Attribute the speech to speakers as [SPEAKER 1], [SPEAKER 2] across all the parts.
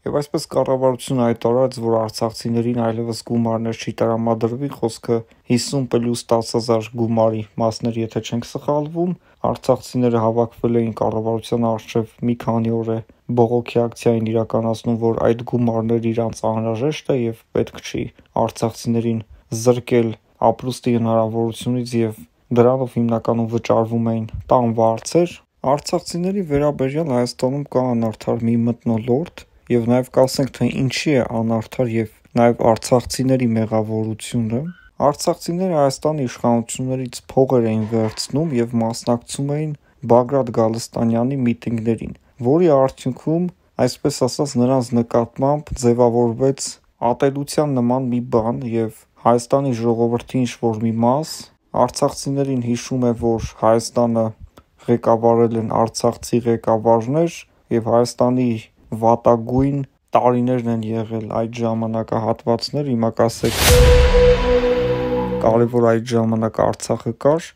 [SPEAKER 1] Եվ այսպես կառավարությունը հայտարարեց, որ արցախցիներին այլևս գումարներ չի տրամադրվի, խոսքը 50+10,000 գումարի մասներ, եթե չենք սխալվում, արցախցիները հավաքվել էին կառավարության առջև մի քանի օր է բողոքի ակցիա էին իրականացնում, որ այդ գումարները իրանց անհրաժեշտ է եւ պետք չի արցախցիներին զրկել ապրուստի հնարավորությունից եւ դրանով հիմնականում վճարվում էին տան վարձեր։ Արցախցիների վերաբերյալ Հայաստանում կա անարդար մի մթնոլորտ եւ նաեւ կասենք, թե ինչի է անարդար եւ նաեւ արցախցիների մեղավորությունը։ Արցախցիները Հայաստանի իշխանություններից փողեր էին վերցնում եւ մասնակցում էին Բագրատ Գալստանյանի միտինգներին, որի արդյունքում, այսպես ասած, նրանց նկատմամբ ձևավորվեց ատելության նման մի բան եւ Հայաստանի ժողովրդի ինչ-որ մի մաս արցախցիներին հիշում է, որ Հայաստանը ղեկավարել են արցախցի ղեկավարներ եւ Հայաստանի վատագույն տարիներն են եղել այդ ժամանակահատվածներ, հիմա կասեք կարևոր այդ ժամանակ Արցախը կար,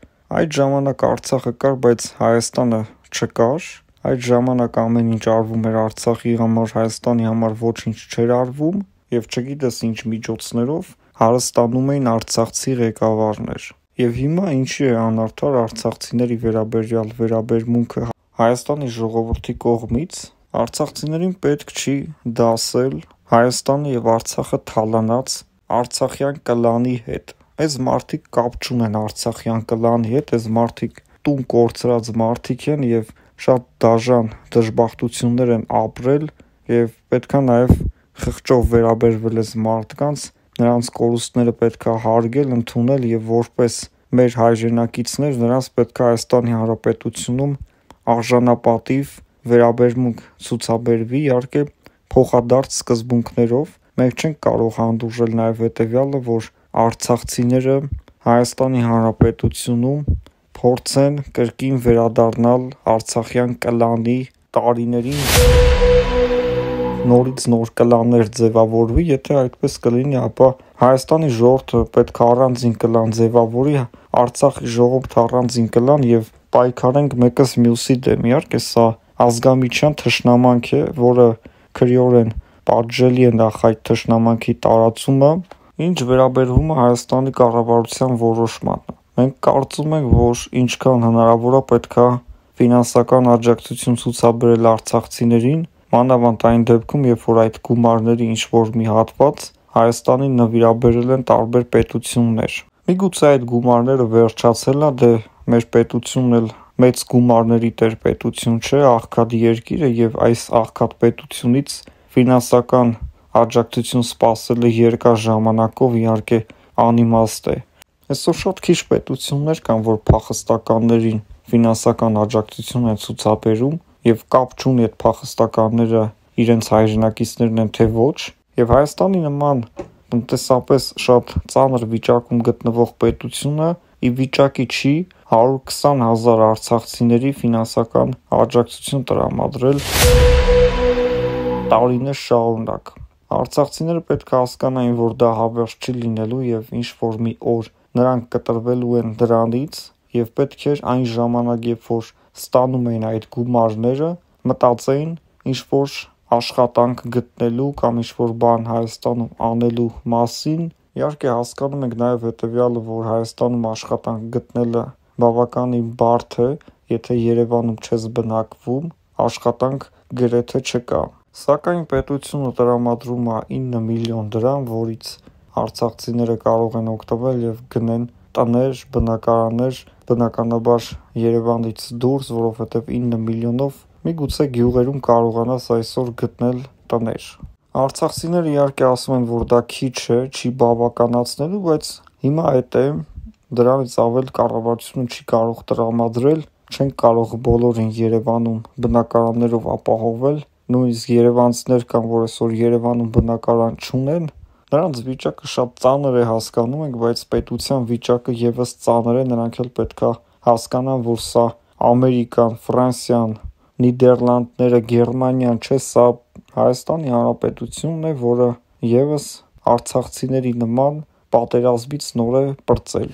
[SPEAKER 1] այդ ժամանակ Արցախը կար, բայց Հայաստանը չկար, այդ ժամանակ ամեն ինչ արվում էր Արցախի համար, Հայաստանի համար ոչինչ չէր արվում եւ չգիտես ինչ միջոցներով հարստանում էին արցախցի ղեկավարներ։ Եվ հիմա ինչի է անարդար արցախցիների վերաբերյալ վերաբերմունքը Հայաստանի ժողովրդի կողմից, արցախցիներին պետք չի դասել Հայաստանը եւ Արցախը թալանած արցախյան կլանի հետ։ Այս մարդիկ կապ չունեն արցախյան կլանի հետ, այս մարդիկ տուն կորցրած մարդիկ են եւ շատ դաժան դժբախտություններ են ապրել եւ պետքա նաեւ խղճով վերաբերվել այս մարդկանց, նրանց կորուստները պետքա հարգել, ընդունել եւ որպես մեր հայրենակիցներ նրանց պետքա Հայաստանի Հանրապետությունում արժանապատիվ վերաբերմունք ցուցաբերվի, իհարկե փոխադարձ սկզբունքներով։ Մենք չենք կարող հանդուրժել նաև հետևյալը, որ արցախցիները Հայաստանի Հանրապետությունում փորձեն կրկին վերադառնալ արցախյան կլանի տարիներին, նորից նոր կլաններ ձևավորվի, եթե այդպես կլինի, ապա Հայաստանի ժողովուրդը պետք է առանձին կլան ձևավորի, Արցախի ժողովուրդը առանձին կլան եւ պայքարենք մեկս մյուսի դեմ։ Իհարկե սա ազգամիջյան թշնամանք է, որը քրեորեն պատժելի է նախ այդ թշնամանքի տարածումը, ինչ վերաբերվում է Հայաստանի կառավարության որոշմանը։ Մենք կարծում ենք, որ ինչքան հնարավոր է պետքա ֆինանսական աջակցություն ցուցաբերել արցախցիներին, մանավանդ այն դեպքում, երբ որ այդ գումարների ինչ-որ մի հատված Հայաստանին նվիրաբերել են տարբեր պետություններ։ Միգուցե այդ գումարները վերջացել է, դե մեր պետությունն էլ մեծ գումարների տերպետություն չէ, աղքատ երկիր է եւ այս աղքատ պետությունից ֆինանսական աջակցություն սպասելը երկար ժամանակով իհարկե անիմաստ է։ Այսօր շատ քիչ պետություններ կան, որ փախստականներին ֆինանսական աջակցություն են ցուցաբերում եւ կապ չունի այդ փախստականները իրենց հայրենակիցներն են թե ոչ, եւ Հայաստանի նման տնտեսապես շատ ծանր վիճակում գտնվող պետությունը ի վիճակի չի 120,000 արցախցիների ֆինանսական աջակցություն տրամադրել տարիներ շարունակ։ Արցախցիները պետք է հասկանային, որ դա հավերժ չի լինելու եւ ինչ որ մի օր նրանք կտրվելու են դրանից եւ պետք էր այն ժամանակ, երբ որ ստանում էին այդ գումարները, մտածեին ինչ որ աշխատանք գտնելու կամ ինչ որ բան Հայաստանում անելու մասին։ Իհարկե հասկանում ենք նաեւ հետեւյալը, որ Հայաստանում աշխատանք գտնելը բավականին բարդ է, եթե Երևանում չես բնակվում, աշխատանք գրեթե չկա։ Սակայն պետությունը տրամադրում է 9 միլիոն դրամ, որից արցախցիները կարող են օգտվել եւ գնեն տներ, բնակարաններ, բնականաբար Երևանից դուրս, որովհետեւ 9 միլիոնով միգուցե գյուղերում կարողանաս այսօր գտնել տներ։ Արցախցիները իհարկե ասում են, որ դա քիչ է, չի բավականացնելու, բայց հիմա այդ է, դրանից ավել կառավարությունը չի կարող տրամադրել, չեն կարող բոլորին Երևանում բնակարաններով ապահովել, նույնիսկ երևանցիներ կան, որ այսօր Երևանում բնակարան չունեն, նրանց վիճակը շատ ծանր է, հասկանում ենք, բայց պետության վիճակը եւս ծանր է, նրանք էլ պետքա հասկանան, որ սա Ամերիկան, Ֆրանսիան, Նիդերլանդները, Գերմանիան չէ, սա Հայաստանի Հանրապետությունն է, որը եւս արցախցիների նման պատերազմից նոր է պրծել։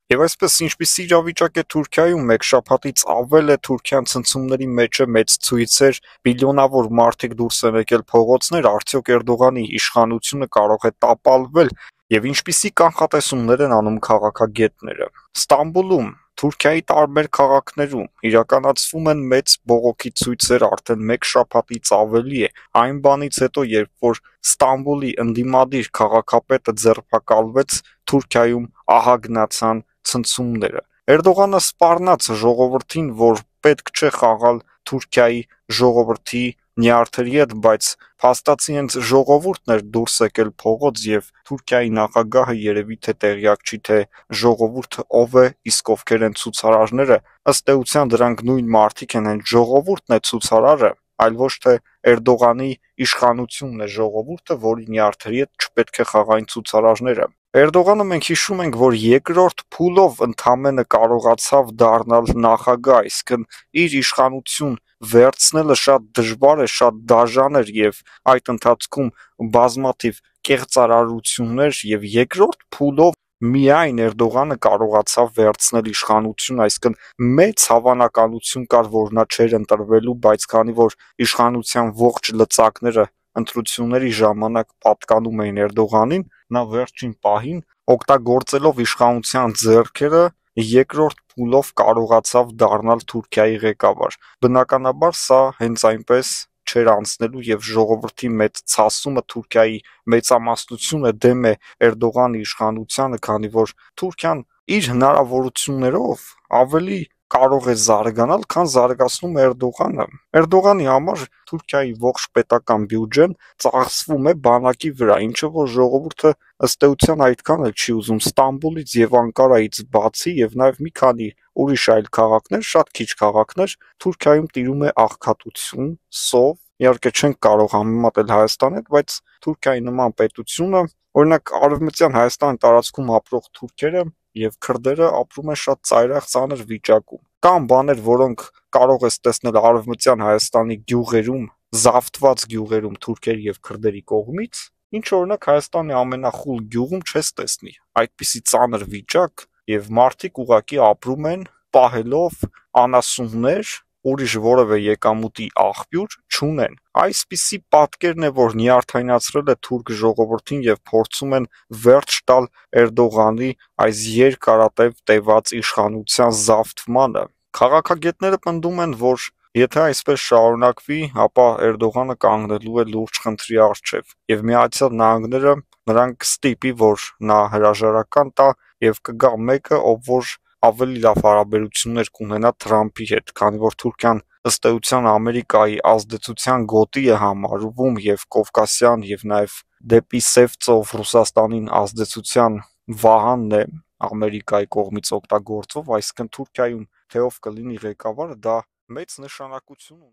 [SPEAKER 1] Եվ այսպես ինչպիսի իրավիճակ է Թուրքիայում, մեկ շաբաթից ավել է Թուրքիան ցնցումների մեջ է, մեծ ցույցեր, բիլիոնավոր մարդիկ դուրս են եկել փողոցներ, արդյոք Էրդողանի իշխանությունը կարող է տապալվել, եւ ինչպիսի կանխատեսումներ են անում քաղաքագետները։ Ստամբուլում, Թուրքիայի տարբեր քաղաքներում իրականացվում են մեծ բողոքի ցույցեր արդեն մեկ շաբաթից ավելի է, այն բանից հետո, երբ որ Ստամբուլի ընդդիմադիր քաղաքապետը ձերբակալվեց, Թուրքիայում ահագնացան ցնցումները։ Էրդողանը սպառնաց ժողովրդին, որ պետք չէ խաղալ Թուրքիայի ժողովրդի նյարդերի հետ, բայց փաստացի հենց ժողովուրդն էր դուրս եկել փողոց եւ Թուրքիայի նախագահը երևի թե տեղյակ չի, թե ժողովուրդը ով է, իսկ ովքեր են ցուցարարները, ըստ էության դրանք նույն մարդիկ են, հենց ժողովուրդն է ցուցարարը, այլ ոչ թե Էրդողանի իշխանությունն է ժողովուրդը, որի նյարդերի հետ չպետք է խաղային ցուցարարները։ Էրդողանը մենք հիշում ենք, որ երկրորդ փուլով ընդամենը կարողացավ դառնալ նախագահ, այսինքն իր իշխանություն վերցնելը շատ դժվար է, շատ դաժան էր եւ այդ ընթացքում բազմաթիվ կեղծարարություններ եւ երկրորդ փուլով միայն Էրդողանը կարողացավ վերցնել իշխանություն, այսինքն մեծ հավանականություն կար, որ նա չէր ընտրվելու, բայց քանի որ իշխանության ողջ լծակները ընտրությունների ժամանակ պատկանում էին Էրդողանին, նա վերջին պահին օգտագործելով իշխանության ձեռքերը երկրորդ փուլով կարողացավ դառնալ Թուրքիայի ղեկավար։ Բնականաբար սա հենց այնպես չէր անցնելու եւ ժողովրդի մեծ ցասումը Թուրքիայի մեծամասնությունը դեմ է Էրդողանի իշխանությանը, քանի որ Թուրքիան իր հնարավորություններով ավելի կարող է զարգանալ, քան զարգացնում է Էրդողանը։ Էրդողանի համար Թուրքիայի ողջ պետական բյուջեն ծախսվում է բանակի վրա, ինչը որ ժողովուրդը ըստ էության այդքան էլ չի ուզում։ Ստամբուլից եւ Անկարայից բացի եւ նաեւ մի քանի ուրիշ այլ քաղաքներ, շատ քիչ քաղաքներ, Թուրքիայում տիրում է աղքատություն, սով, իհարկե չենք կարող համեմատել Հայաստանի հետ, բայց Թուրքիայի նման պետությունը, օրինակ Արևմտյան Հայաստանի տարածքում ապրող թուրքերը եւ քրդերը ապրում են շատ ծայրահեղ ծանր վիճակում։ Կան բաներ, որոնք կարող ես տեսնել Արևմտյան Հայաստանի գյուղերում, զավթված գյուղերում թուրքերի եւ քրդերի կողմից, ինչ օրինակ Հայաստանի ամենախուլ գյուղում չես տեսնի։ Այդպիսի ծանր վիճակ եւ մարդիկ ուղակի ապրում են պահելով անասուններ, ուրիշ որևէ եկամուտի աղբյուր չունեն։ Այսպիսի պատկերն է, որ նյարդայնացրել է թուրք ժողովրդին եւ փորձում են վերջ տալ Էրդողանի այս երկարատև տևած իշխանության զավթմանը։ Քաղաքագետները պնդում են, որ եթե այսպես շարունակվի, ապա Էրդողանը կանգնելու է լուրջ խնդրի առջև եւ Միացյալ Նահանգները նրան կստիպի, որ նա հրաժարական տա եւ կգա մեկը, ով որ ավելի լավ հարաբերություններ կունենա Թրամփի հետ, քանի որ Թուրքիան ըստ էության Ամերիկայի ազդեցության գոտի է համարվում եւ Կովկասյան եւ նաեւ դեպի Սև ծով Ռուսաստանին ազդեցության վահանն է Ամերիկայի կողմից օգտագործվող, այսինքն Թուրքիայում թե ով կլինի ղեկավարը, դա մեծ նշանակություն ունի։